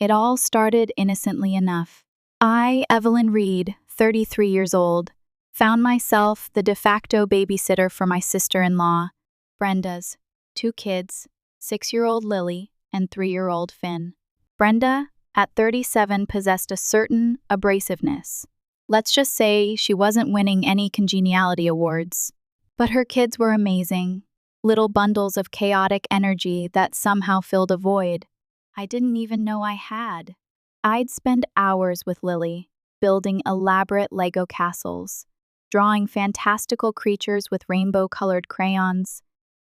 It all started innocently enough. I, Evelyn Reed, 33 years old, found myself the de facto babysitter for my sister-in-law, Brenda's 2 kids, 6-year-old Lily and 3-year-old Finn. Brenda, at 37, possessed a certain abrasiveness. Let's just say she wasn't winning any congeniality awards. But her kids were amazing, little bundles of chaotic energy that somehow filled a void I didn't even know I had. I'd spend hours with Lily, building elaborate Lego castles, drawing fantastical creatures with rainbow-colored crayons,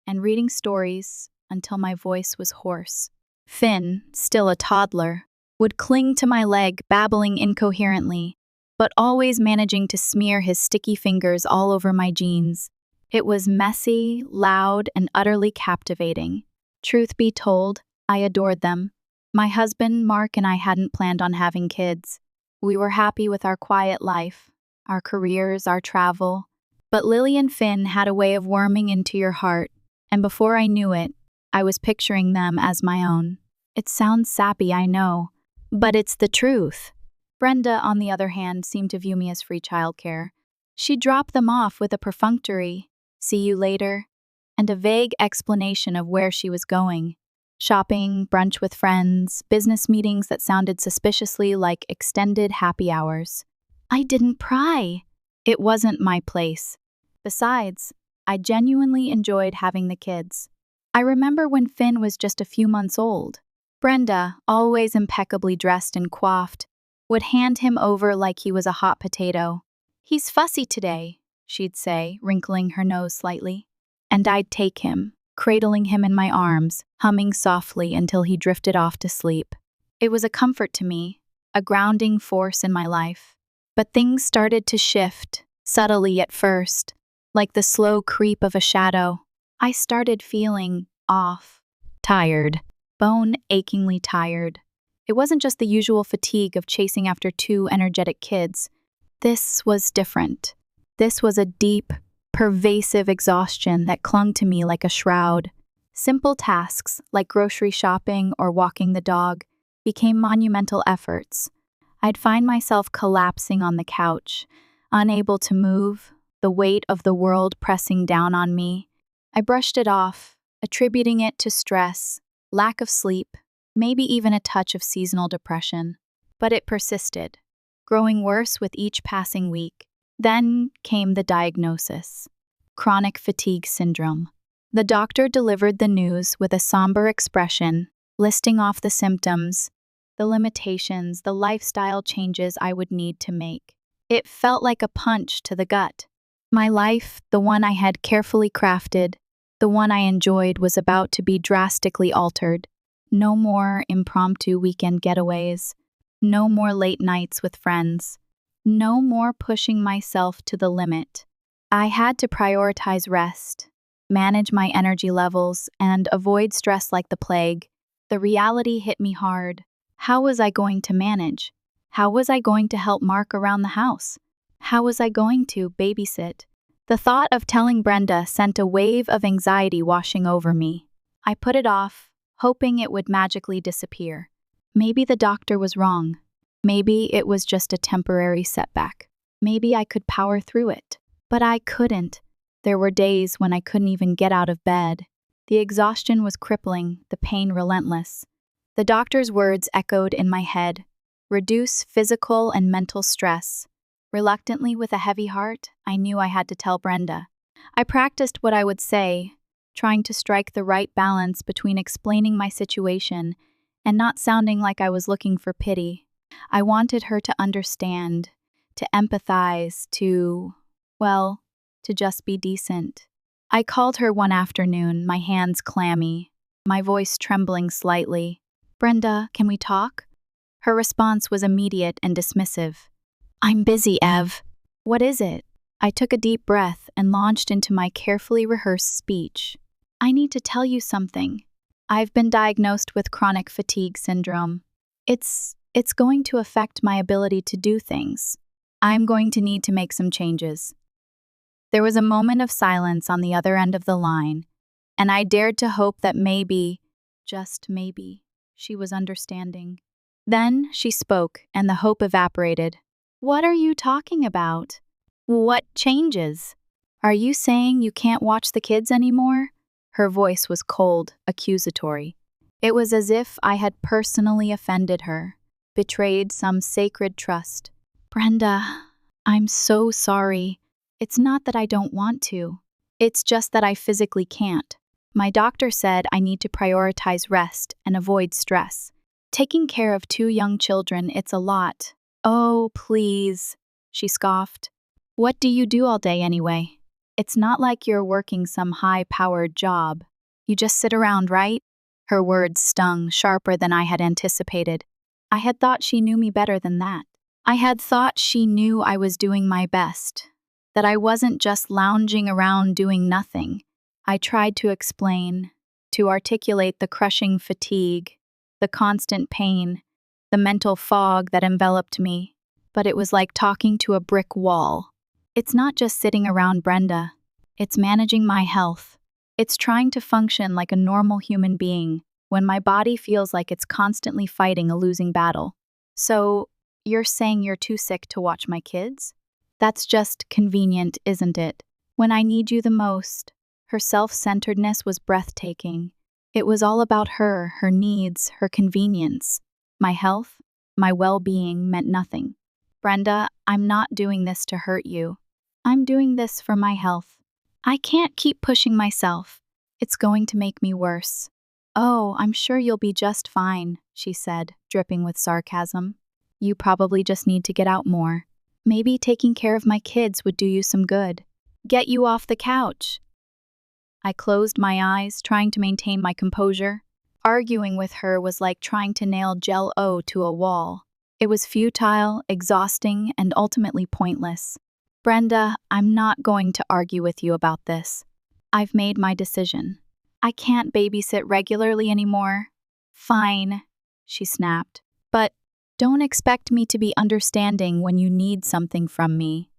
and reading stories until my voice was hoarse. Finn, still a toddler, would cling to my leg, babbling incoherently, but always managing to smear his sticky fingers all over my jeans. It was messy, loud, and utterly captivating. Truth be told, I adored them. My husband, Mark, and I hadn't planned on having kids. We were happy with our quiet life, our careers, our travel. But Lily and Finn had a way of worming into your heart, and before I knew it, I was picturing them as my own. It sounds sappy, I know, but it's the truth. Brenda, on the other hand, seemed to view me as free childcare. She dropped them off with a perfunctory, "See you later," and a vague explanation of where she was going. Shopping, brunch with friends, business meetings that sounded suspiciously like extended happy hours. I didn't pry. It wasn't my place. Besides, I genuinely enjoyed having the kids. I remember when Finn was just a few months old. Brenda, always impeccably dressed and coiffed, would hand him over like he was a hot potato. "He's fussy today," she'd say, wrinkling her nose slightly. And I'd take him, cradling him in my arms, humming softly until he drifted off to sleep. It was a comfort to me, a grounding force in my life. But things started to shift, subtly at first, like the slow creep of a shadow. I started feeling off, tired, bone-achingly tired. It wasn't just the usual fatigue of chasing after 2 energetic kids. This was different. This was a deep, pervasive exhaustion that clung to me like a shroud. Simple tasks, like grocery shopping or walking the dog, became monumental efforts. I'd find myself collapsing on the couch, unable to move, the weight of the world pressing down on me. I brushed it off, attributing it to stress, lack of sleep, maybe even a touch of seasonal depression. But it persisted, growing worse with each passing week. Then came the diagnosis: chronic fatigue syndrome. The doctor delivered the news with a somber expression, listing off the symptoms, the limitations, the lifestyle changes I would need to make. It felt like a punch to the gut. My life, the one I had carefully crafted, the one I enjoyed, was about to be drastically altered. No more impromptu weekend getaways. No more late nights with friends. No more pushing myself to the limit. I had to prioritize rest, manage my energy levels, and avoid stress like the plague. The reality hit me hard. How was I going to manage? How was I going to help Mark around the house? How was I going to babysit? The thought of telling Brenda sent a wave of anxiety washing over me. I put it off, hoping it would magically disappear. Maybe the doctor was wrong. Maybe it was just a temporary setback. Maybe I could power through it. But I couldn't. There were days when I couldn't even get out of bed. The exhaustion was crippling, the pain relentless. The doctor's words echoed in my head: reduce physical and mental stress. Reluctantly, with a heavy heart, I knew I had to tell Brenda. I practiced what I would say, trying to strike the right balance between explaining my situation and not sounding like I was looking for pity. I wanted her to understand, to empathize, to just be decent. I called her one afternoon, my hands clammy, my voice trembling slightly. "Brenda, can we talk?" Her response was immediate and dismissive. "I'm busy, Ev." "What is it?" I took a deep breath and launched into my carefully rehearsed speech. "I need to tell you something. I've been diagnosed with chronic fatigue syndrome. It's going to affect my ability to do things. I'm going to need to make some changes." There was a moment of silence on the other end of the line, and I dared to hope that maybe, just maybe, she was understanding. Then she spoke, and the hope evaporated. What are you talking about? What changes? Are you saying you can't watch the kids anymore? Her voice was cold, accusatory. It was as if I had personally offended her, betrayed some sacred trust. Brenda, I'm so sorry. It's not that I don't want to. It's just that I physically can't. My doctor said I need to prioritize rest and avoid stress. Taking care of 2 young children, it's a lot. Oh, please, she scoffed. What do you do all day anyway? It's not like you're working some high-powered job. You just sit around, right? Her words stung sharper than I had anticipated. I had thought she knew me better than that. I had thought she knew I was doing my best, that I wasn't just lounging around doing nothing. I tried to explain, to articulate the crushing fatigue, the constant pain, the mental fog that enveloped me, but it was like talking to a brick wall. It's not just sitting around, Brenda. It's managing my health. It's trying to function like a normal human being when my body feels like it's constantly fighting a losing battle. So, you're saying you're too sick to watch my kids? That's just convenient, isn't it? When I need you the most. Her self-centeredness was breathtaking. It was all about her needs, her convenience. My health, my well-being meant nothing. Brenda, I'm not doing this to hurt you. I'm doing this for my health. I can't keep pushing myself. It's going to make me worse. Oh, I'm sure you'll be just fine, she said, dripping with sarcasm. You probably just need to get out more. Maybe taking care of my kids would do you some good. Get you off the couch. I closed my eyes, trying to maintain my composure. Arguing with her was like trying to nail Jell-O to a wall. It was futile, exhausting, and ultimately pointless. Brenda, I'm not going to argue with you about this. I've made my decision. I can't babysit regularly anymore. Fine, she snapped. But don't expect me to be understanding when you need something from me.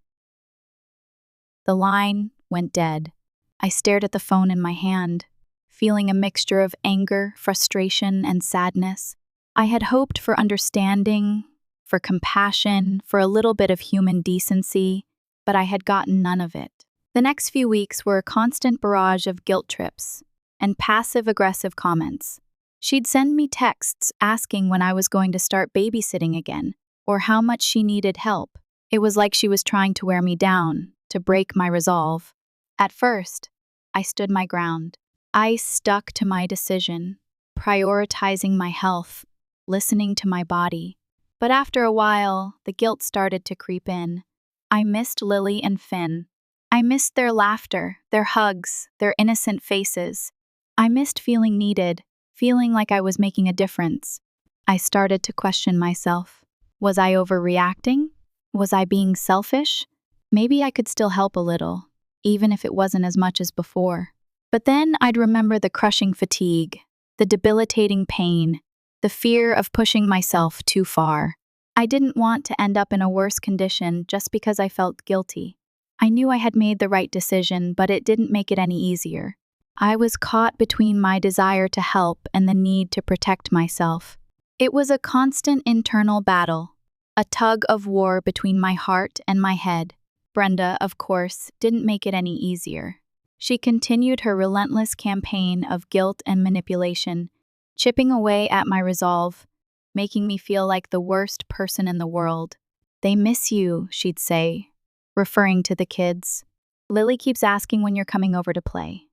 The line went dead. I stared at the phone in my hand, feeling a mixture of anger, frustration, and sadness. I had hoped for understanding, for compassion, for a little bit of human decency, but I had gotten none of it. The next few weeks were a constant barrage of guilt trips and passive-aggressive comments. She'd send me texts asking when I was going to start babysitting again, or how much she needed help. It was like she was trying to wear me down, to break my resolve. At first, I stood my ground. I stuck to my decision, prioritizing my health, listening to my body. But after a while, the guilt started to creep in. I missed Lily and Finn. I missed their laughter, their hugs, their innocent faces. I missed feeling needed, feeling like I was making a difference. I started to question myself. Was I overreacting? Was I being selfish? Maybe I could still help a little, even if it wasn't as much as before. But then I'd remember the crushing fatigue, the debilitating pain, the fear of pushing myself too far. I didn't want to end up in a worse condition just because I felt guilty. I knew I had made the right decision, but it didn't make it any easier. I was caught between my desire to help and the need to protect myself. It was a constant internal battle, a tug of war between my heart and my head. Brenda, of course, didn't make it any easier. She continued her relentless campaign of guilt and manipulation, chipping away at my resolve, making me feel like the worst person in the world. They miss you, she'd say, referring to the kids. Lily keeps asking when you're coming over to play.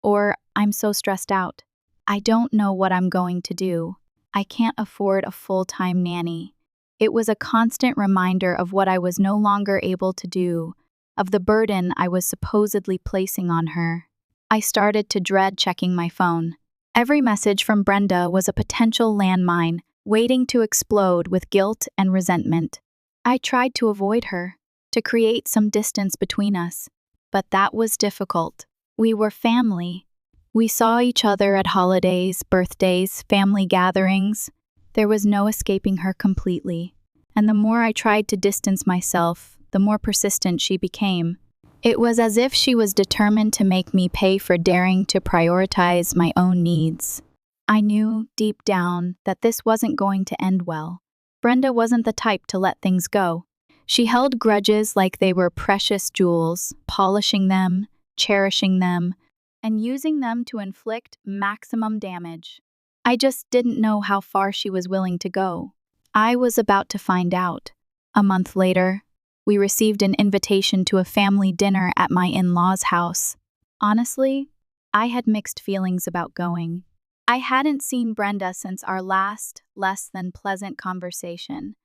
Or, I'm so stressed out. I don't know what I'm going to do. I can't afford a full-time nanny. It was a constant reminder of what I was no longer able to do, of the burden I was supposedly placing on her. I started to dread checking my phone. Every message from Brenda was a potential landmine, waiting to explode with guilt and resentment. I tried to avoid her, to create some distance between us, but that was difficult. We were family. We saw each other at holidays, birthdays, family gatherings. There was no escaping her completely. And the more I tried to distance myself, the more persistent she became. It was as if she was determined to make me pay for daring to prioritize my own needs. I knew, deep down, that this wasn't going to end well. Brenda wasn't the type to let things go. She held grudges like they were precious jewels, polishing them, cherishing them, and using them to inflict maximum damage. I just didn't know how far she was willing to go. I was about to find out. A month later, we received an invitation to a family dinner at my in-laws' house. Honestly, I had mixed feelings about going. I hadn't seen Brenda since our last, less than pleasant conversation,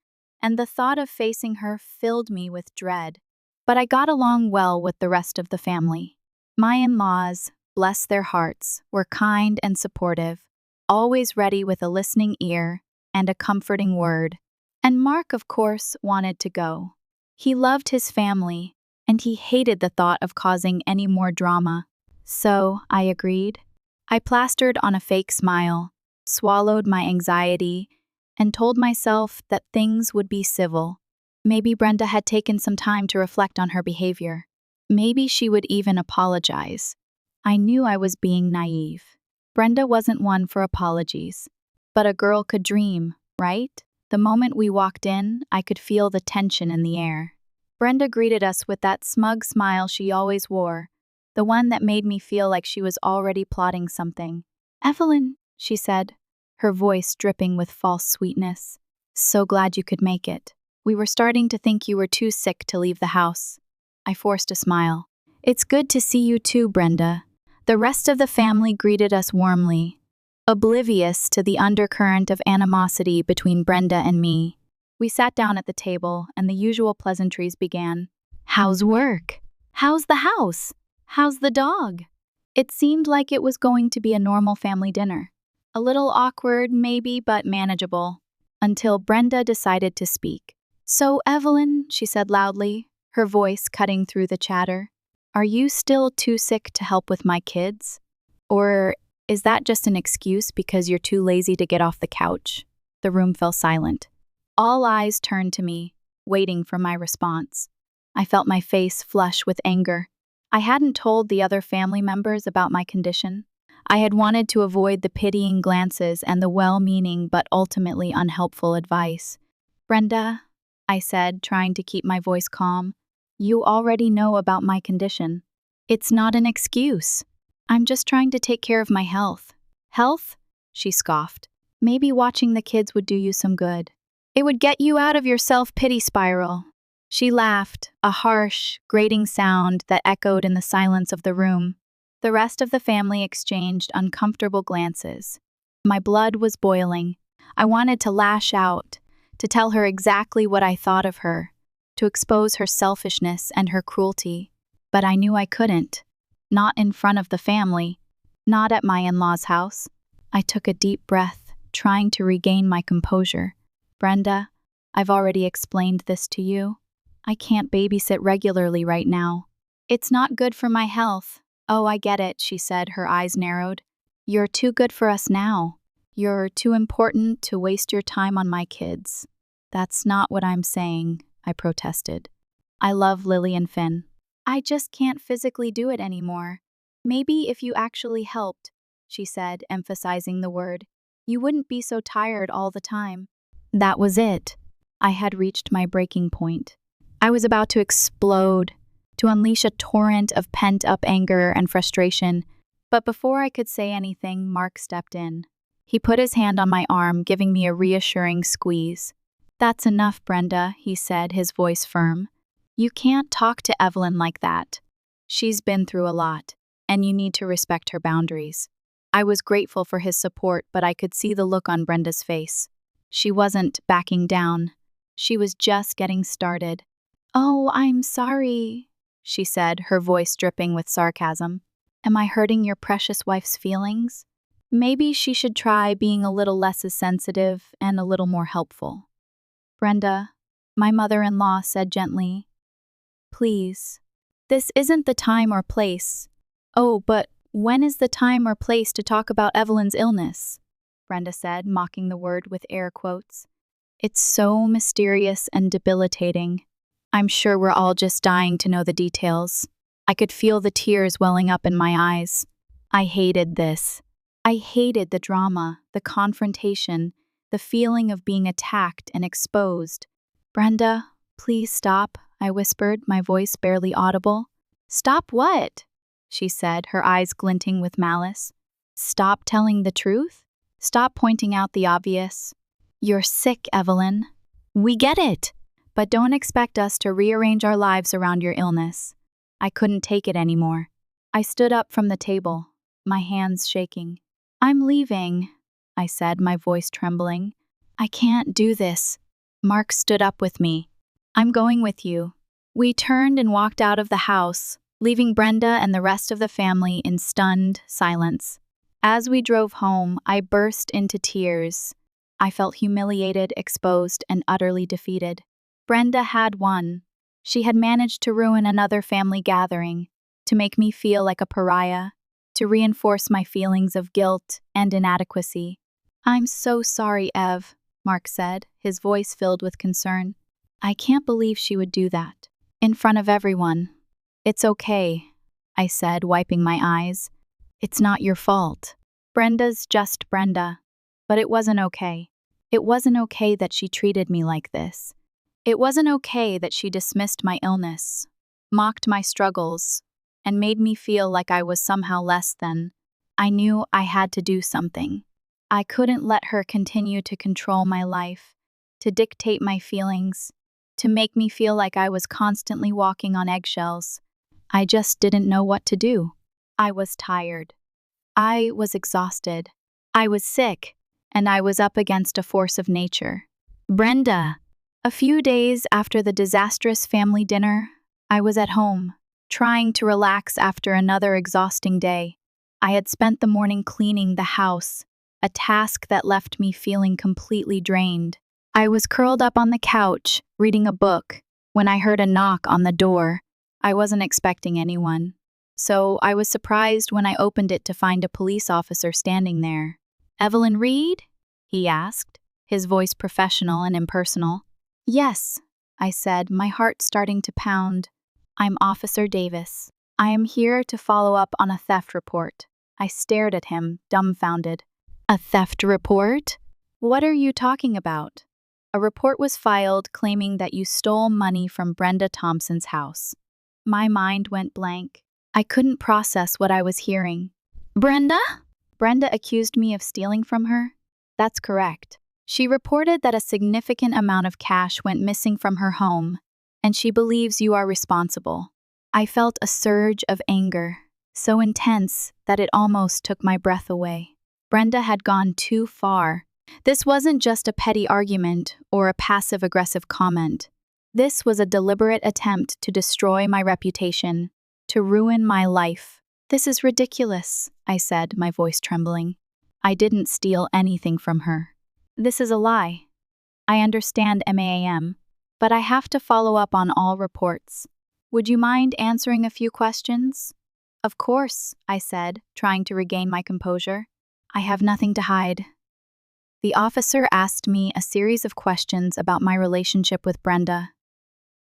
and the thought of facing her filled me with dread. But I got along well with the rest of the family. My in-laws, bless their hearts, were kind and supportive, always ready with a listening ear and a comforting word. And Mark, of course, wanted to go. He loved his family, and he hated the thought of causing any more drama. So I agreed. I plastered on a fake smile, swallowed my anxiety, and told myself that things would be civil. Maybe Brenda had taken some time to reflect on her behavior. Maybe she would even apologize. I knew I was being naive. Brenda wasn't one for apologies. But a girl could dream, right? The moment we walked in, I could feel the tension in the air. Brenda greeted us with that smug smile she always wore, the one that made me feel like she was already plotting something. "Evelyn," she said, her voice dripping with false sweetness. "So glad you could make it. We were starting to think you were too sick to leave the house." I forced a smile. "It's good to see you too, Brenda." The rest of the family greeted us warmly, oblivious to the undercurrent of animosity between Brenda and me. We sat down at the table, and the usual pleasantries began. "How's work? How's the house? How's the dog?" It seemed like it was going to be a normal family dinner. A little awkward, maybe, but manageable, until Brenda decided to speak. "So, Evelyn," she said loudly, her voice cutting through the chatter, "are you still too sick to help with my kids? Or is that just an excuse because you're too lazy to get off the couch?" The room fell silent. All eyes turned to me, waiting for my response. I felt my face flush with anger. I hadn't told the other family members about my condition. I had wanted to avoid the pitying glances and the well-meaning but ultimately unhelpful advice. "Brenda," I said, trying to keep my voice calm, "you already know about my condition. It's not an excuse. I'm just trying to take care of my health." "Health?" she scoffed. "Maybe watching the kids would do you some good. It would get you out of your self-pity spiral." She laughed, a harsh, grating sound that echoed in the silence of the room. The rest of the family exchanged uncomfortable glances. My blood was boiling. I wanted to lash out, to tell her exactly what I thought of her, to expose her selfishness and her cruelty. But I knew I couldn't. Not in front of the family. Not at my in-laws' house. I took a deep breath, trying to regain my composure. "Brenda, I've already explained this to you. I can't babysit regularly right now. It's not good for my health." "Oh, I get it," she said, her eyes narrowed. "You're too good for us now. You're too important to waste your time on my kids." "That's not what I'm saying," I protested. "I love Lily and Finn. I just can't physically do it anymore. Maybe if you actually helped," she said, emphasizing the word, "you wouldn't be so tired all the time." That was it. I had reached my breaking point. I was about to explode, to unleash a torrent of pent-up anger and frustration. But before I could say anything, Mark stepped in. He put his hand on my arm, giving me a reassuring squeeze. "That's enough, Brenda," he said, his voice firm. "You can't talk to Evelyn like that. She's been through a lot, and you need to respect her boundaries." I was grateful for his support, but I could see the look on Brenda's face. She wasn't backing down. She was just getting started. "Oh, I'm sorry," she said, her voice dripping with sarcasm. "Am I hurting your precious wife's feelings? Maybe she should try being a little less sensitive and a little more helpful." "Brenda," my mother-in-law said gently, "please, this isn't the time or place." "Oh, but when is the time or place to talk about Evelyn's illness?" Brenda said, mocking the word with air quotes. "It's so mysterious and debilitating. I'm sure we're all just dying to know the details." I could feel the tears welling up in my eyes. I hated this. I hated the drama, the confrontation, the feeling of being attacked and exposed. "Brenda, please stop," I whispered, my voice barely audible. "Stop what?" she said, her eyes glinting with malice. "Stop telling the truth? Stop pointing out the obvious. You're sick, Evelyn. We get it, but don't expect us to rearrange our lives around your illness." I couldn't take it anymore. I stood up from the table, my hands shaking. "I'm leaving," I said, my voice trembling. "I can't do this." Mark stood up with me. "I'm going with you." We turned and walked out of the house, leaving Brenda and the rest of the family in stunned silence. As we drove home, I burst into tears. I felt humiliated, exposed, and utterly defeated. Brenda had won. She had managed to ruin another family gathering, to make me feel like a pariah, to reinforce my feelings of guilt and inadequacy. "I'm so sorry, Ev," Mark said, his voice filled with concern. "I can't believe she would do that. In front of everyone." "It's okay," I said, wiping my eyes. "It's not your fault. Brenda's just Brenda." But it wasn't okay. It wasn't okay that she treated me like this. It wasn't okay that she dismissed my illness, mocked my struggles, and made me feel like I was somehow less than. I knew I had to do something. I couldn't let her continue to control my life, to dictate my feelings, to make me feel like I was constantly walking on eggshells. I just didn't know what to do. I was tired. I was exhausted. I was sick, and I was up against a force of nature. "Brenda!" A few days after the disastrous family dinner, I was at home, trying to relax after another exhausting day. I had spent the morning cleaning the house, a task that left me feeling completely drained. I was curled up on the couch, reading a book, when I heard a knock on the door. I wasn't expecting anyone, so I was surprised when I opened it to find a police officer standing there. "Evelyn Reed?" he asked, his voice professional and impersonal. "Yes," I said, my heart starting to pound. "I'm Officer Davis. I am here to follow up on a theft report." I stared at him, dumbfounded. "A theft report? What are you talking about?" "A report was filed claiming that you stole money from Brenda Thompson's house." My mind went blank. I couldn't process what I was hearing. "Brenda?" "Brenda accused me of stealing from her?" "That's correct. She reported that a significant amount of cash went missing from her home, and she believes you are responsible." I felt a surge of anger, so intense that it almost took my breath away. Brenda had gone too far. This wasn't just a petty argument or a passive-aggressive comment. This was a deliberate attempt to destroy my reputation, to ruin my life. "This is ridiculous," I said, my voice trembling. "I didn't steal anything from her." "This is a lie. I understand MAAM, but I have to follow up on all reports. Would you mind answering a few questions?" "Of course," I said, trying to regain my composure. "I have nothing to hide." The officer asked me a series of questions about my relationship with Brenda,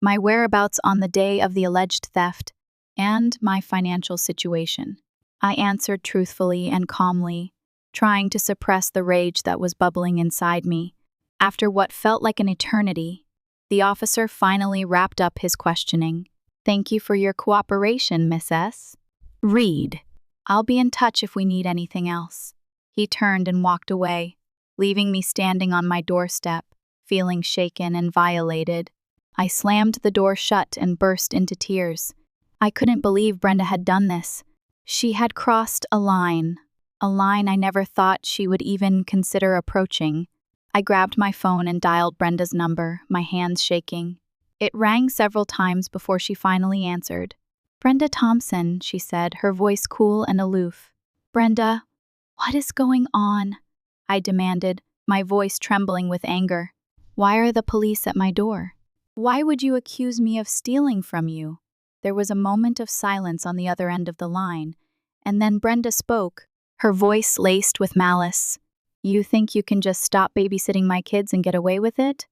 my whereabouts on the day of the alleged theft, and my financial situation. I answered truthfully and calmly, trying to suppress the rage that was bubbling inside me. After what felt like an eternity, the officer finally wrapped up his questioning. "Thank you for your cooperation, Miss S. Reed. I'll be in touch if we need anything else." He turned and walked away, leaving me standing on my doorstep, feeling shaken and violated. I slammed the door shut and burst into tears. I couldn't believe Brenda had done this. She had crossed a line I never thought she would even consider approaching. I grabbed my phone and dialed Brenda's number, my hands shaking. It rang several times before she finally answered. "Brenda Thompson," she said, her voice cool and aloof. "Brenda, what is going on?" I demanded, my voice trembling with anger. "Why are the police at my door? Why would you accuse me of stealing from you?" There was a moment of silence on the other end of the line, and then Brenda spoke, her voice laced with malice. "You think you can just stop babysitting my kids and get away with it?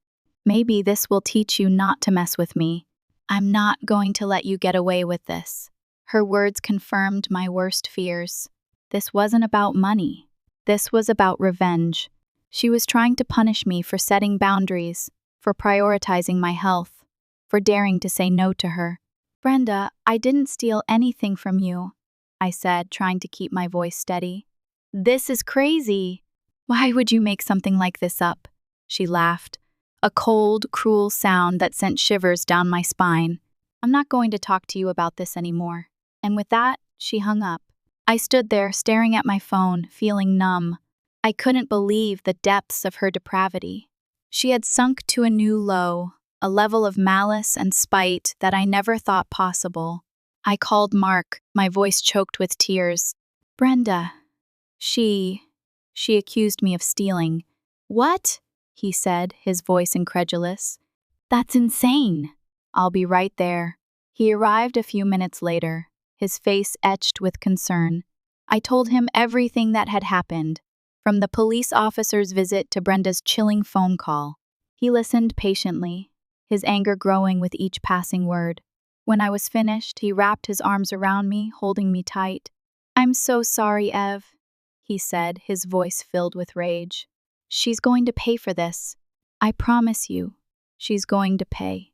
Maybe this will teach you not to mess with me. I'm not going to let you get away with this." Her words confirmed my worst fears. This wasn't about money. This was about revenge. She was trying to punish me for setting boundaries, for prioritizing my health, for daring to say no to her. Brenda, I didn't steal anything from you, I said, trying to keep my voice steady. This is crazy. Why would you make something like this up? She laughed, a cold, cruel sound that sent shivers down my spine. I'm not going to talk to you about this anymore. And with that, she hung up. I stood there staring at my phone, feeling numb. I couldn't believe the depths of her depravity. She had sunk to a new low, a level of malice and spite that I never thought possible. I called Mark, my voice choked with tears. Brenda. She accused me of stealing. What? He said, his voice incredulous. That's insane. I'll be right there. He arrived a few minutes later, his face etched with concern. I told him everything that had happened, from the police officer's visit to Brenda's chilling phone call. He listened patiently, his anger growing with each passing word. When I was finished, he wrapped his arms around me, holding me tight. I'm so sorry, Ev, he said, his voice filled with rage. She's going to pay for this. I promise you, she's going to pay.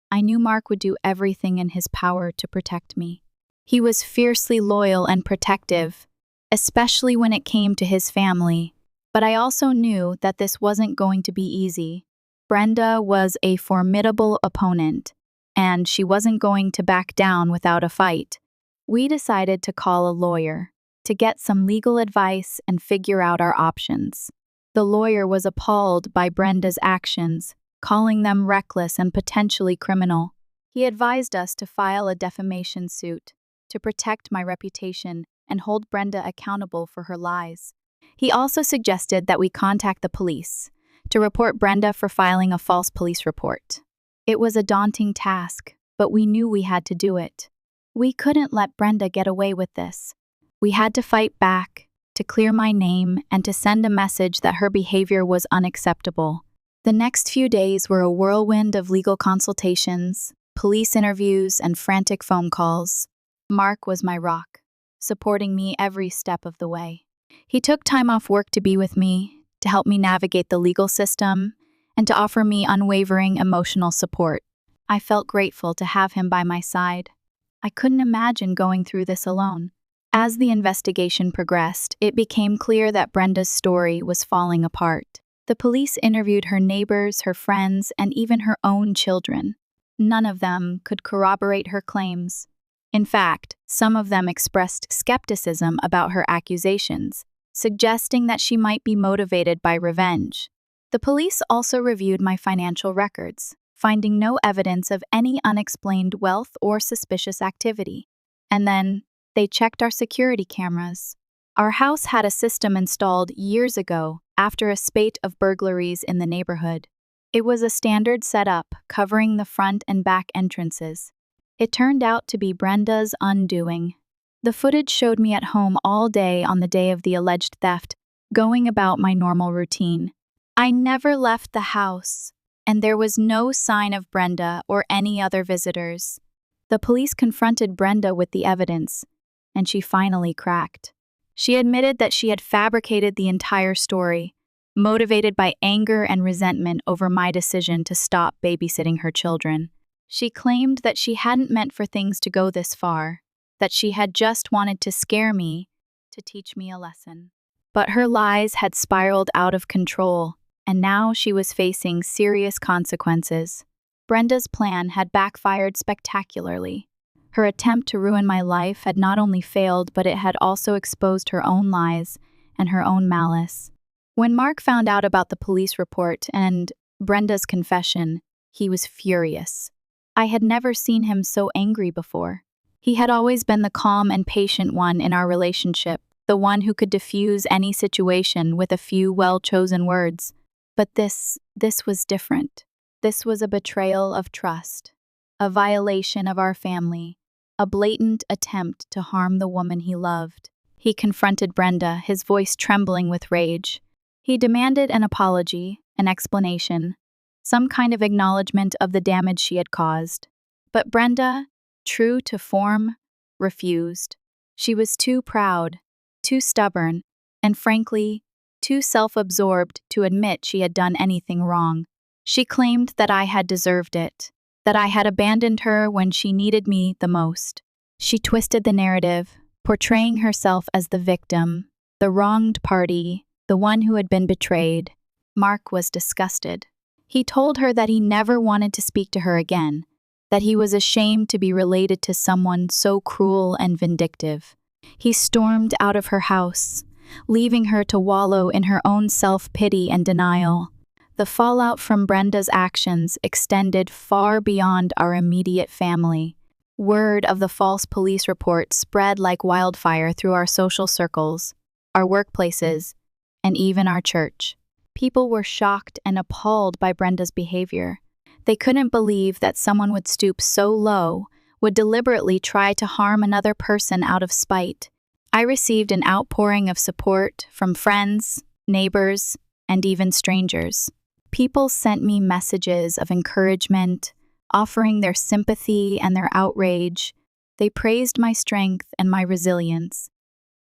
I knew Mark would do everything in his power to protect me. He was fiercely loyal and protective, especially when it came to his family. But I also knew that this wasn't going to be easy. Brenda was a formidable opponent, and she wasn't going to back down without a fight. We decided to call a lawyer to get some legal advice and figure out our options. The lawyer was appalled by Brenda's actions, calling them reckless and potentially criminal. He advised us to file a defamation suit to protect my reputation and hold Brenda accountable for her lies. He also suggested that we contact the police to report Brenda for filing a false police report. It was a daunting task, but we knew we had to do it. We couldn't let Brenda get away with this. We had to fight back, to clear my name, and to send a message that her behavior was unacceptable. The next few days were a whirlwind of legal consultations, police interviews, and frantic phone calls. Mark was my rock, supporting me every step of the way. He took time off work to be with me, to help me navigate the legal system, and to offer me unwavering emotional support. I felt grateful to have him by my side. I couldn't imagine going through this alone. As the investigation progressed, it became clear that Brenda's story was falling apart. The police interviewed her neighbors, her friends, and even her own children. None of them could corroborate her claims. In fact, some of them expressed skepticism about her accusations, suggesting that she might be motivated by revenge. The police also reviewed my financial records, finding no evidence of any unexplained wealth or suspicious activity. And then, they checked our security cameras. Our house had a system installed years ago after a spate of burglaries in the neighborhood. It was a standard setup covering the front and back entrances. It turned out to be Brenda's undoing. The footage showed me at home all day on the day of the alleged theft, going about my normal routine. I never left the house, and there was no sign of Brenda or any other visitors. The police confronted Brenda with the evidence, and she finally cracked. She admitted that she had fabricated the entire story, motivated by anger and resentment over my decision to stop babysitting her children. She claimed that she hadn't meant for things to go this far, that she had just wanted to scare me, to teach me a lesson. But her lies had spiraled out of control, and now she was facing serious consequences. Brenda's plan had backfired spectacularly. Her attempt to ruin my life had not only failed, but it had also exposed her own lies and her own malice. When Mark found out about the police report and Brenda's confession, he was furious. I had never seen him so angry before. He had always been the calm and patient one in our relationship, the one who could diffuse any situation with a few well-chosen words. But this was different. This was a betrayal of trust, a violation of our family, a blatant attempt to harm the woman he loved. He confronted Brenda, his voice trembling with rage. He demanded an apology, an explanation, some kind of acknowledgement of the damage she had caused. But Brenda, true to form, refused. She was too proud, too stubborn, and frankly, too self-absorbed to admit she had done anything wrong. She claimed that I had deserved it, that I had abandoned her when she needed me the most. She twisted the narrative, portraying herself as the victim, the wronged party, the one who had been betrayed. Mark was disgusted. He told her that he never wanted to speak to her again, that he was ashamed to be related to someone so cruel and vindictive. He stormed out of her house, leaving her to wallow in her own self-pity and denial. The fallout from Brenda's actions extended far beyond our immediate family. Word of the false police report spread like wildfire through our social circles, our workplaces, and even our church. People were shocked and appalled by Brenda's behavior. They couldn't believe that someone would stoop so low, would deliberately try to harm another person out of spite. I received an outpouring of support from friends, neighbors, and even strangers. People sent me messages of encouragement, offering their sympathy and their outrage. They praised my strength and my resilience,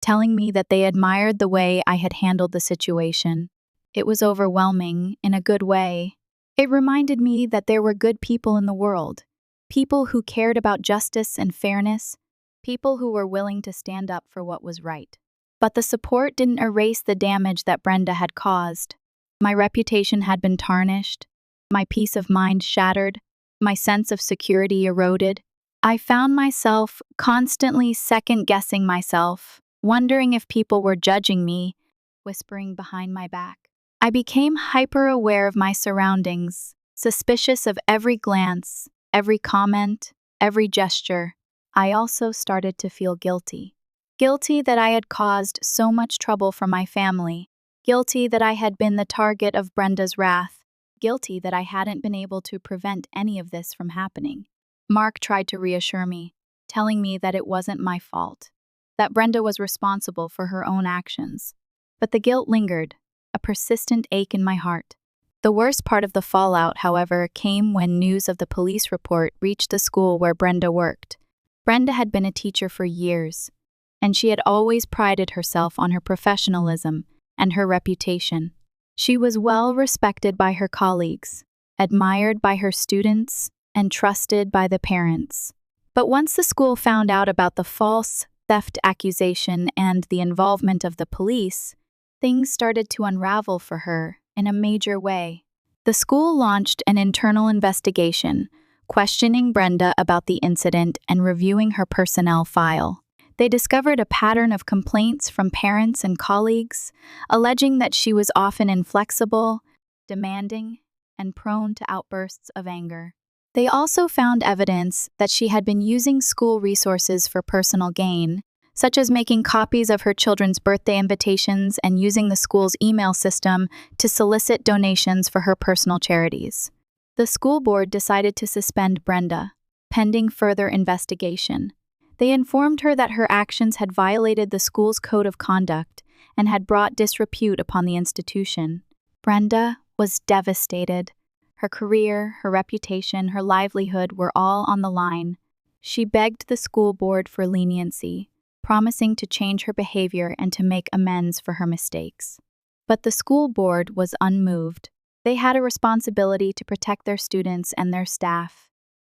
telling me that they admired the way I had handled the situation. It was overwhelming in a good way. It reminded me that there were good people in the world, people who cared about justice and fairness, people who were willing to stand up for what was right. But the support didn't erase the damage that Brenda had caused. My reputation had been tarnished, my peace of mind shattered, my sense of security eroded. I found myself constantly second-guessing myself, wondering if people were judging me, whispering behind my back. I became hyper-aware of my surroundings, suspicious of every glance, every comment, every gesture. I also started to feel guilty. Guilty that I had caused so much trouble for my family. Guilty that I had been the target of Brenda's wrath. Guilty that I hadn't been able to prevent any of this from happening. Mark tried to reassure me, telling me that it wasn't my fault, that Brenda was responsible for her own actions. But the guilt lingered, a persistent ache in my heart. The worst part of the fallout, however, came when news of the police report reached the school where Brenda worked. Brenda had been a teacher for years, and she had always prided herself on her professionalism and her reputation. She was well respected by her colleagues, admired by her students, and trusted by the parents. But once the school found out about the false theft accusation and the involvement of the police, things started to unravel for her in a major way. The school launched an internal investigation, questioning Brenda about the incident and reviewing her personnel file. They discovered a pattern of complaints from parents and colleagues, alleging that she was often inflexible, demanding, and prone to outbursts of anger. They also found evidence that she had been using school resources for personal gain, such as making copies of her children's birthday invitations and using the school's email system to solicit donations for her personal charities. The school board decided to suspend Brenda, pending further investigation. They informed her that her actions had violated the school's code of conduct and had brought disrepute upon the institution. Brenda was devastated. Her career, her reputation, her livelihood were all on the line. She begged the school board for leniency, promising to change her behavior and to make amends for her mistakes. But the school board was unmoved. They had a responsibility to protect their students and their staff,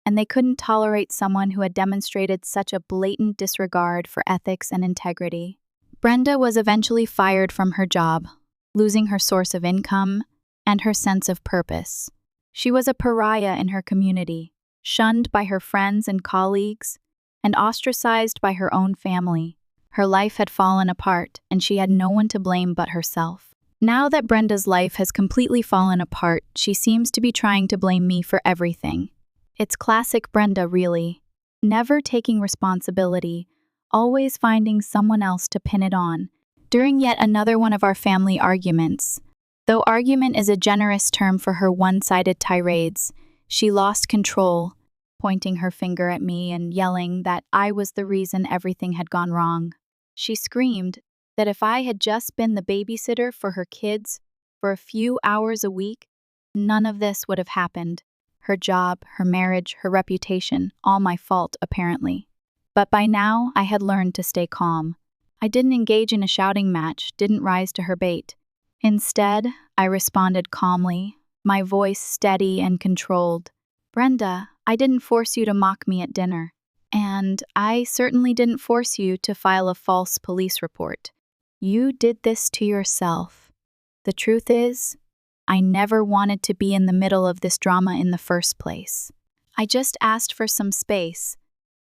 and they couldn't tolerate someone who had demonstrated such a blatant disregard for ethics and integrity. Brenda was eventually fired from her job, losing her source of income and her sense of purpose. She was a pariah in her community, shunned by her friends and colleagues, and ostracized by her own family. Her life had fallen apart, and she had no one to blame but herself. Now that Brenda's life has completely fallen apart, she seems to be trying to blame me for everything. It's classic Brenda, really. Never taking responsibility, always finding someone else to pin it on. During yet another one of our family arguments, though argument is a generous term for her one-sided tirades, she lost control, pointing her finger at me and yelling that I was the reason everything had gone wrong. She screamed that if I had just been the babysitter for her kids for a few hours a week, none of this would have happened. Her job, her marriage, her reputation, all my fault, apparently. But by now, I had learned to stay calm. I didn't engage in a shouting match, didn't rise to her bait. Instead, I responded calmly, my voice steady and controlled. Brenda, I didn't force you to mock me at dinner. And I certainly didn't force you to file a false police report. You did this to yourself. The truth is, I never wanted to be in the middle of this drama in the first place. I just asked for some space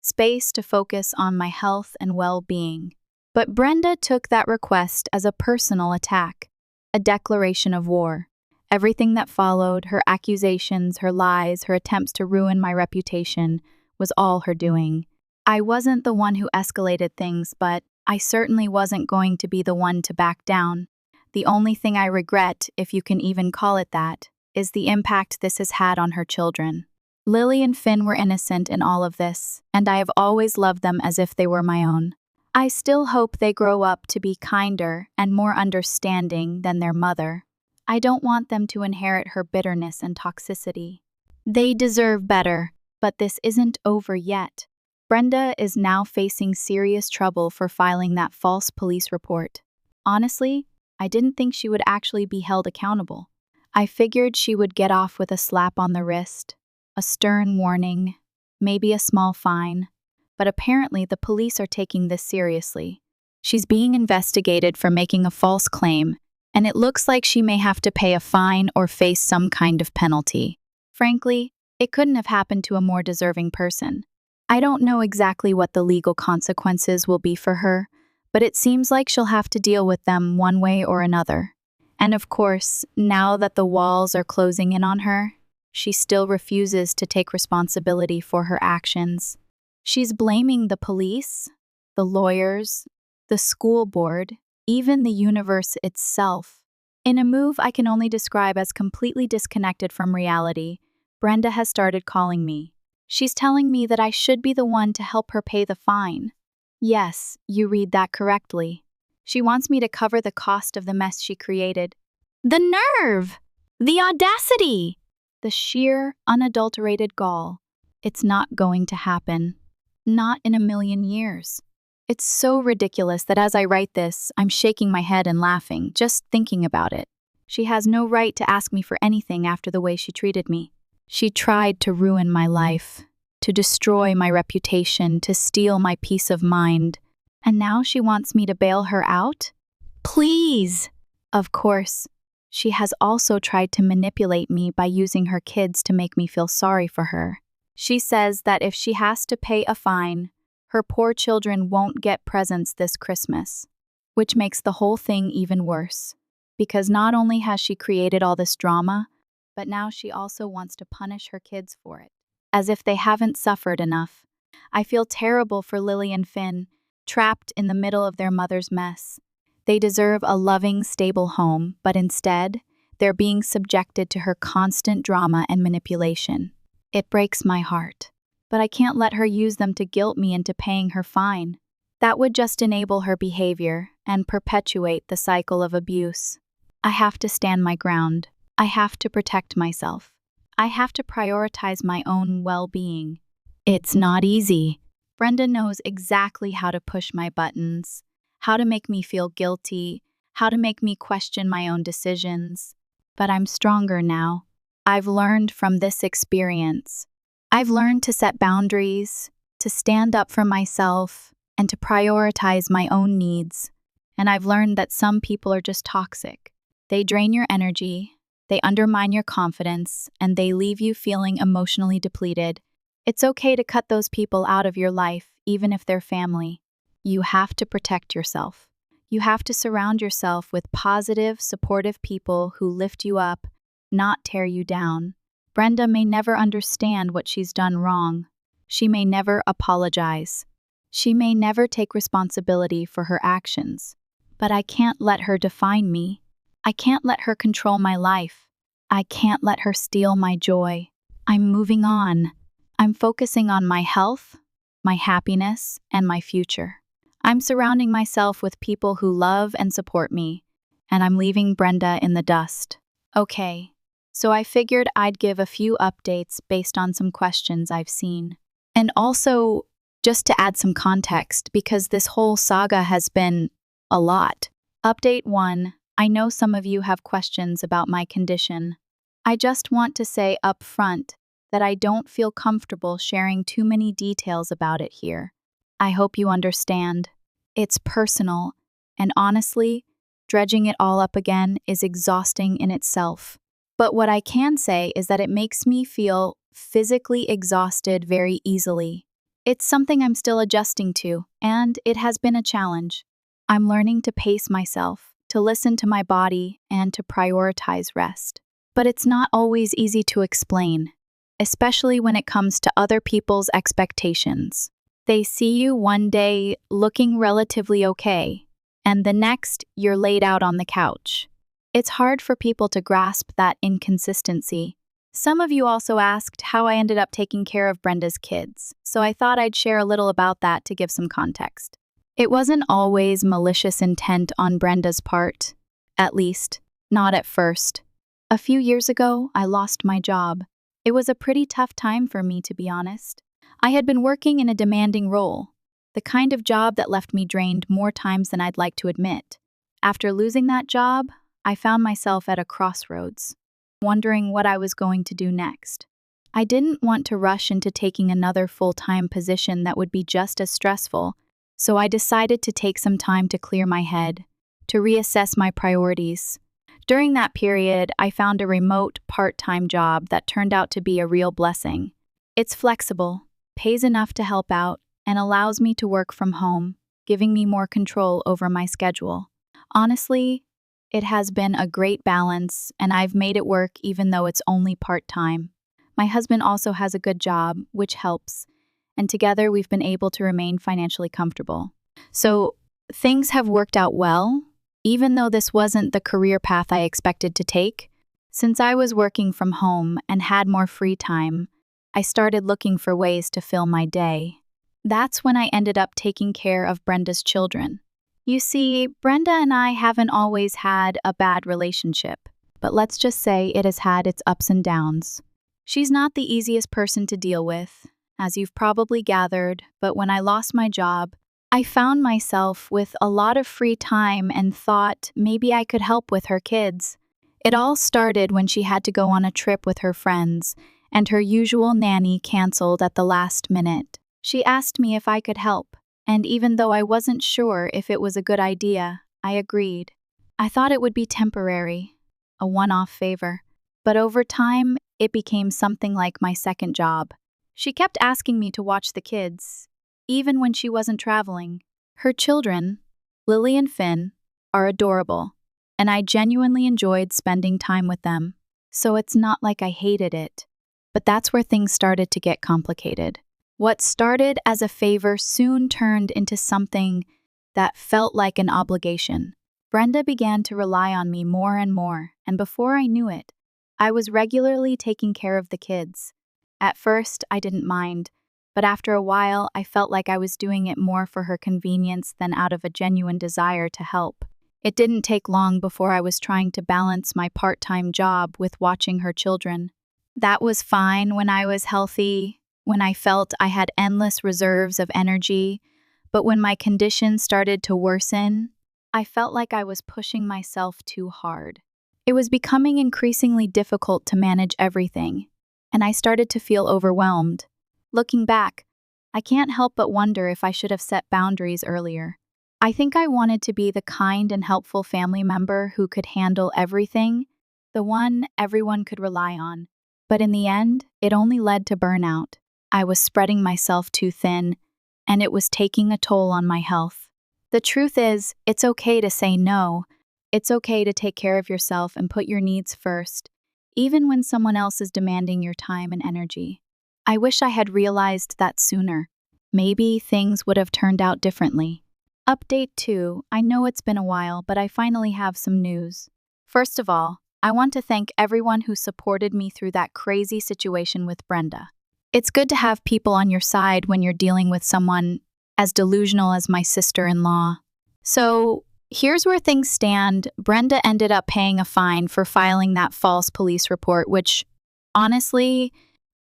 to focus on my health and well-being. But Brenda took that request as a personal attack, a declaration of war. Everything that followed, her accusations, her lies, her attempts to ruin my reputation, was all her doing. I wasn't the one who escalated things, but I certainly wasn't going to be the one to back down. The only thing I regret, if you can even call it that, is the impact this has had on her children. Lily and Finn were innocent in all of this, and I have always loved them as if they were my own. I still hope they grow up to be kinder and more understanding than their mother. I don't want them to inherit her bitterness and toxicity. They deserve better, but this isn't over yet. Brenda is now facing serious trouble for filing that false police report. Honestly, I didn't think she would actually be held accountable. I figured she would get off with a slap on the wrist, a stern warning, maybe a small fine. But apparently the police are taking this seriously. She's being investigated for making a false claim, and it looks like she may have to pay a fine or face some kind of penalty. Frankly, it couldn't have happened to a more deserving person. I don't know exactly what the legal consequences will be for her, but it seems like she'll have to deal with them one way or another. And of course, now that the walls are closing in on her, she still refuses to take responsibility for her actions. She's blaming the police, the lawyers, the school board, even the universe itself. In a move I can only describe as completely disconnected from reality, Brenda has started calling me. She's telling me that I should be the one to help her pay the fine. Yes, you read that correctly. She wants me to cover the cost of the mess she created. The nerve! The audacity! The sheer, unadulterated gall. It's not going to happen. Not in a million years. It's so ridiculous that as I write this, I'm shaking my head and laughing, just thinking about it. She has no right to ask me for anything after the way she treated me. She tried to ruin my life, to destroy my reputation, to steal my peace of mind. And now she wants me to bail her out? Please! Of course, she has also tried to manipulate me by using her kids to make me feel sorry for her. She says that if she has to pay a fine, her poor children won't get presents this Christmas, which makes the whole thing even worse. Because not only has she created all this drama, but now she also wants to punish her kids for it, as if they haven't suffered enough. I feel terrible for Lily and Finn, trapped in the middle of their mother's mess. They deserve a loving, stable home, but instead, they're being subjected to her constant drama and manipulation. It breaks my heart, but I can't let her use them to guilt me into paying her fine. That would just enable her behavior and perpetuate the cycle of abuse. I have to stand my ground. I have to protect myself. I have to prioritize my own well-being. It's not easy. Brenda knows exactly how to push my buttons, how to make me feel guilty, how to make me question my own decisions. But I'm stronger now. I've learned from this experience. I've learned to set boundaries, to stand up for myself, and to prioritize my own needs. And I've learned that some people are just toxic. They drain your energy, they undermine your confidence, and they leave you feeling emotionally depleted. It's okay to cut those people out of your life, even if they're family. You have to protect yourself. You have to surround yourself with positive, supportive people who lift you up, not tear you down. Brenda may never understand what she's done wrong. She may never apologize. She may never take responsibility for her actions. But I can't let her define me. I can't let her control my life. I can't let her steal my joy. I'm moving on. I'm focusing on my health, my happiness, and my future. I'm surrounding myself with people who love and support me, and I'm leaving Brenda in the dust. Okay, so I figured I'd give a few updates based on some questions I've seen. And also, just to add some context, because this whole saga has been a lot. Update 1. I know some of you have questions about my condition. I just want to say up front that I don't feel comfortable sharing too many details about it here. I hope you understand. It's personal, and honestly, dredging it all up again is exhausting in itself. But what I can say is that it makes me feel physically exhausted very easily. It's something I'm still adjusting to, and it has been a challenge. I'm learning to pace myself, to listen to my body, and to prioritize rest. But it's not always easy to explain, especially when it comes to other people's expectations. They see you one day looking relatively okay, and the next you're laid out on the couch. It's hard for people to grasp that inconsistency. Some of you also asked how I ended up taking care of Brenda's kids, so I thought I'd share a little about that to give some context. It wasn't always malicious intent on Brenda's part, at least, not at first. A few years ago, I lost my job. It was a pretty tough time for me, to be honest. I had been working in a demanding role, the kind of job that left me drained more times than I'd like to admit. After losing that job, I found myself at a crossroads, wondering what I was going to do next. I didn't want to rush into taking another full-time position that would be just as stressful, so I decided to take some time to clear my head, to reassess my priorities. During that period, I found a remote, part-time job that turned out to be a real blessing. It's flexible, pays enough to help out, and allows me to work from home, giving me more control over my schedule. Honestly, it has been a great balance, and I've made it work even though it's only part-time. My husband also has a good job, which helps, and together we've been able to remain financially comfortable. So, things have worked out well, even though this wasn't the career path I expected to take. Since I was working from home and had more free time, I started looking for ways to fill my day. That's when I ended up taking care of Brenda's children. You see, Brenda and I haven't always had a bad relationship, but let's just say it has had its ups and downs. She's not the easiest person to deal with, as you've probably gathered, but when I lost my job, I found myself with a lot of free time and thought maybe I could help with her kids. It all started when she had to go on a trip with her friends, and her usual nanny canceled at the last minute. She asked me if I could help, and even though I wasn't sure if it was a good idea, I agreed. I thought it would be temporary, a one-off favor, but over time, it became something like my second job. She kept asking me to watch the kids, even when she wasn't traveling. Her children, Lily and Finn, are adorable, and I genuinely enjoyed spending time with them, so it's not like I hated it. But that's where things started to get complicated. What started as a favor soon turned into something that felt like an obligation. Brenda began to rely on me more and more, and before I knew it, I was regularly taking care of the kids. At first, I didn't mind, but after a while, I felt like I was doing it more for her convenience than out of a genuine desire to help. It didn't take long before I was trying to balance my part-time job with watching her children. That was fine when I was healthy, when I felt I had endless reserves of energy, but when my condition started to worsen, I felt like I was pushing myself too hard. It was becoming increasingly difficult to manage everything, and I started to feel overwhelmed. Looking back, I can't help but wonder if I should have set boundaries earlier. I think I wanted to be the kind and helpful family member who could handle everything, the one everyone could rely on. But in the end, it only led to burnout. I was spreading myself too thin, and it was taking a toll on my health. The truth is, it's okay to say no. It's okay to take care of yourself and put your needs first, even when someone else is demanding your time and energy. I wish I had realized that sooner. Maybe things would have turned out differently. Update 2. I know it's been a while, but I finally have some news. First of all, I want to thank everyone who supported me through that crazy situation with Brenda. It's good to have people on your side when you're dealing with someone as delusional as my sister-in-law. So, here's where things stand. Brenda ended up paying a fine for filing that false police report, which, honestly,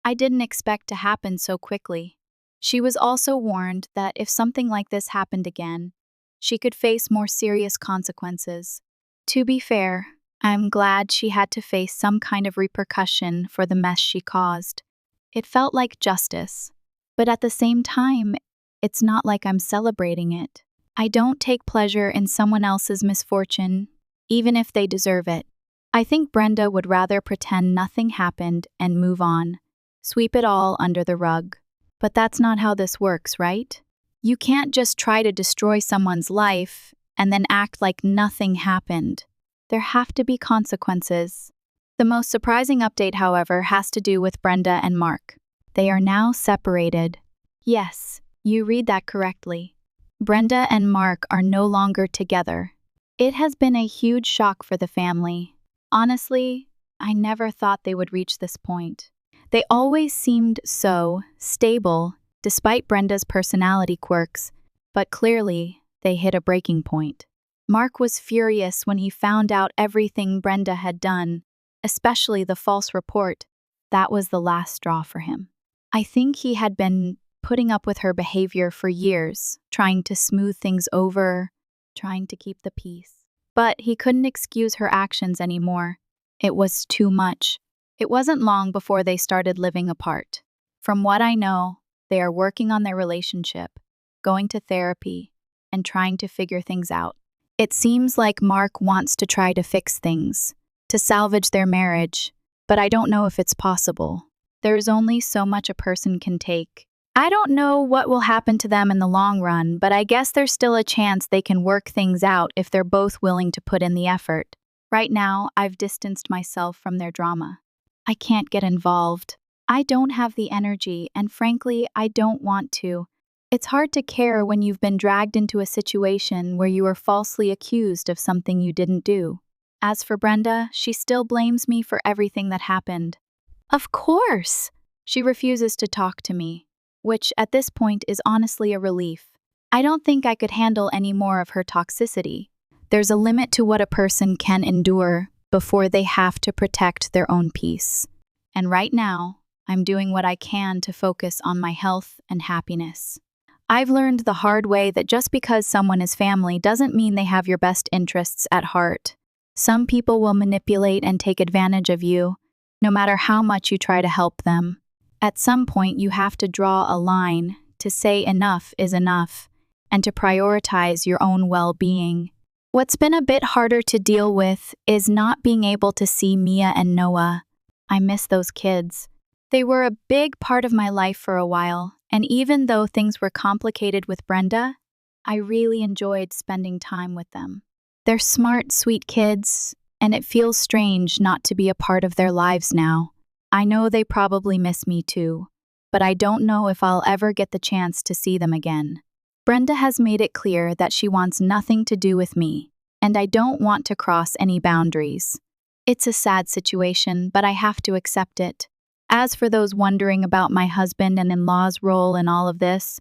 I didn't expect to happen so quickly. She was also warned that if something like this happened again, she could face more serious consequences. To be fair, I'm glad she had to face some kind of repercussion for the mess she caused. It felt like justice. But at the same time, it's not like I'm celebrating it. I don't take pleasure in someone else's misfortune, even if they deserve it. I think Brenda would rather pretend nothing happened and move on, sweep it all under the rug. But that's not how this works, right? You can't just try to destroy someone's life and then act like nothing happened. There have to be consequences. The most surprising update, however, has to do with Brenda and Mark. They are now separated. Yes, you read that correctly. Brenda and Mark are no longer together. It has been a huge shock for the family. Honestly, I never thought they would reach this point. They always seemed so stable, despite Brenda's personality quirks, but clearly they hit a breaking point. Mark was furious when he found out everything Brenda had done, especially the false report. That was the last straw for him. I think he had been putting up with her behavior for years, trying to smooth things over, trying to keep the peace. But he couldn't excuse her actions anymore. It was too much. It wasn't long before they started living apart. From what I know, they are working on their relationship, going to therapy, and trying to figure things out. It seems like Mark wants to try to fix things, to salvage their marriage, but I don't know if it's possible. There's only so much a person can take. I don't know what will happen to them in the long run, but I guess there's still a chance they can work things out if they're both willing to put in the effort. Right now, I've distanced myself from their drama. I can't get involved. I don't have the energy, and frankly, I don't want to. It's hard to care when you've been dragged into a situation where you were falsely accused of something you didn't do. As for Brenda, she still blames me for everything that happened. Of course! She refuses to talk to me, which at this point is honestly a relief. I don't think I could handle any more of her toxicity. There's a limit to what a person can endure before they have to protect their own peace. And right now, I'm doing what I can to focus on my health and happiness. I've learned the hard way that just because someone is family doesn't mean they have your best interests at heart. Some people will manipulate and take advantage of you, no matter how much you try to help them. At some point, you have to draw a line to say enough is enough and to prioritize your own well-being. What's been a bit harder to deal with is not being able to see Mia and Noah. I miss those kids. They were a big part of my life for a while, and even though things were complicated with Brenda, I really enjoyed spending time with them. They're smart, sweet kids, and it feels strange not to be a part of their lives now. I know they probably miss me too, but I don't know if I'll ever get the chance to see them again. Brenda has made it clear that she wants nothing to do with me, and I don't want to cross any boundaries. It's a sad situation, but I have to accept it. As for those wondering about my husband and in-law's role in all of this,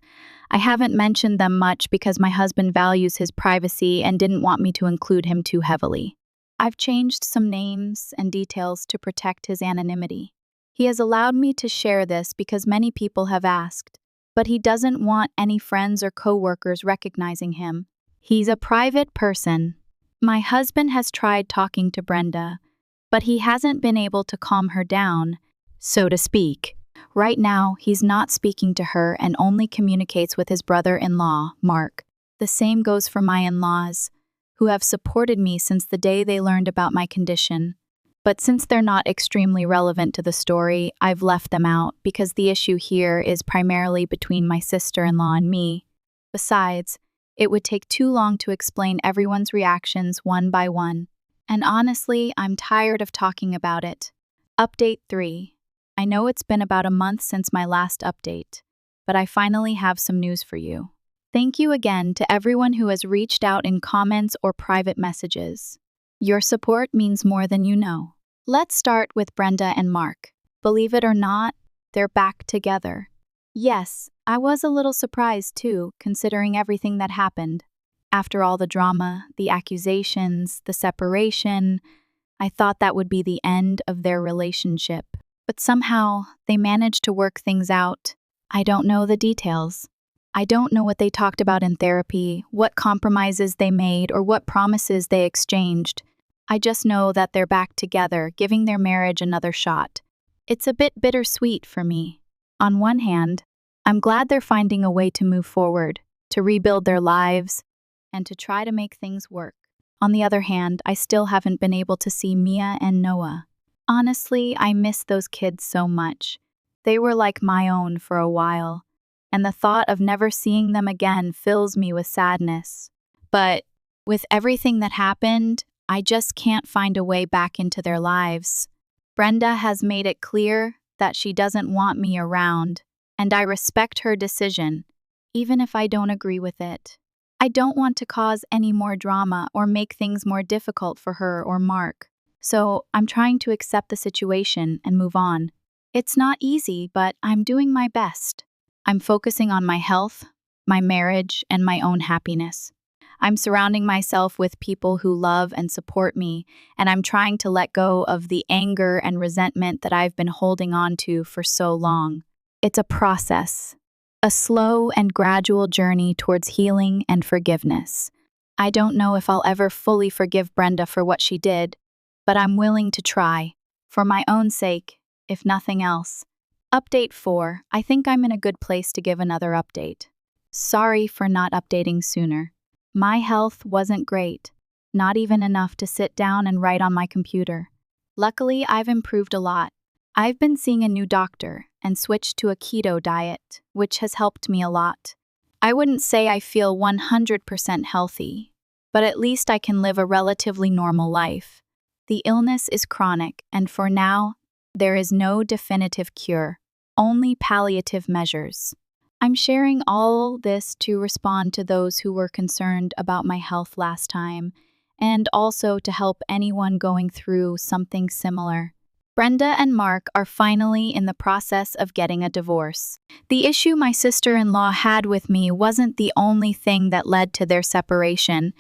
I haven't mentioned them much because my husband values his privacy and didn't want me to include him too heavily. I've changed some names and details to protect his anonymity. He has allowed me to share this because many people have asked, but he doesn't want any friends or co-workers recognizing him. He's a private person. My husband has tried talking to Brenda, but he hasn't been able to calm her down, so to speak. Right now, he's not speaking to her and only communicates with his brother-in-law, Mark. The same goes for my in-laws, who have supported me since the day they learned about my condition. But since they're not extremely relevant to the story, I've left them out because the issue here is primarily between my sister-in-law and me. Besides, it would take too long to explain everyone's reactions one by one. And honestly, I'm tired of talking about it. Update 3. I know it's been about a month since my last update, but I finally have some news for you. Thank you again to everyone who has reached out in comments or private messages. Your support means more than you know. Let's start with Brenda and Mark. Believe it or not, they're back together. Yes, I was a little surprised too, considering everything that happened. After all the drama, the accusations, the separation, I thought that would be the end of their relationship. But somehow, they managed to work things out. I don't know the details. I don't know what they talked about in therapy, what compromises they made, or what promises they exchanged. I just know that they're back together, giving their marriage another shot. It's a bit bittersweet for me. On one hand, I'm glad they're finding a way to move forward, to rebuild their lives, and to try to make things work. On the other hand, I still haven't been able to see Mia and Noah. Honestly, I miss those kids so much. They were like my own for a while, and the thought of never seeing them again fills me with sadness. But with everything that happened, I just can't find a way back into their lives. Brenda has made it clear that she doesn't want me around, and I respect her decision, even if I don't agree with it. I don't want to cause any more drama or make things more difficult for her or Mark, so I'm trying to accept the situation and move on. It's not easy, but I'm doing my best. I'm focusing on my health, my marriage, and my own happiness. I'm surrounding myself with people who love and support me, and I'm trying to let go of the anger and resentment that I've been holding on to for so long. It's a process, a slow and gradual journey towards healing and forgiveness. I don't know if I'll ever fully forgive Brenda for what she did, but I'm willing to try, for my own sake, if nothing else. Update 4. I think I'm in a good place to give another update. Sorry for not updating sooner. My health wasn't great, not even enough to sit down and write on my computer. Luckily, I've improved a lot. I've been seeing a new doctor and switched to a keto diet, which has helped me a lot. I wouldn't say I feel 100% healthy, but at least I can live a relatively normal life. The illness is chronic, and for now, there is no definitive cure, only palliative measures. I'm sharing all this to respond to those who were concerned about my health last time, and also to help anyone going through something similar. Brenda and Mark are finally in the process of getting a divorce. The issue my sister-in-law had with me wasn't the only thing that led to their separation,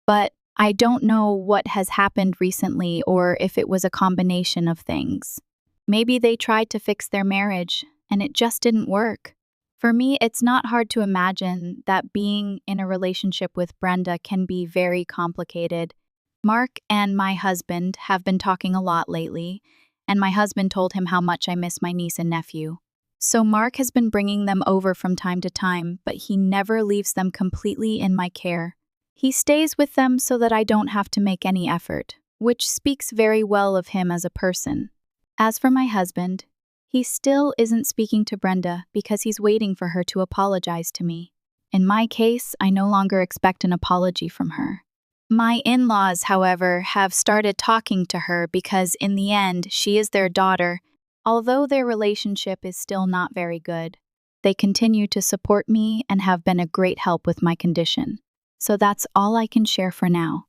but I don't know what has happened recently or if it was a combination of things. Maybe they tried to fix their marriage, and it just didn't work. For me, it's not hard to imagine that being in a relationship with Brenda can be very complicated. Mark and my husband have been talking a lot lately, and my husband told him how much I miss my niece and nephew. So Mark has been bringing them over from time to time, but he never leaves them completely in my care. He stays with them so that I don't have to make any effort, which speaks very well of him as a person. As for my husband, he still isn't speaking to Brenda because he's waiting for her to apologize to me. In my case, I no longer expect an apology from her. My in-laws, however, have started talking to her because in the end, she is their daughter, although their relationship is still not very good. They continue to support me and have been a great help with my condition. So that's all I can share for now.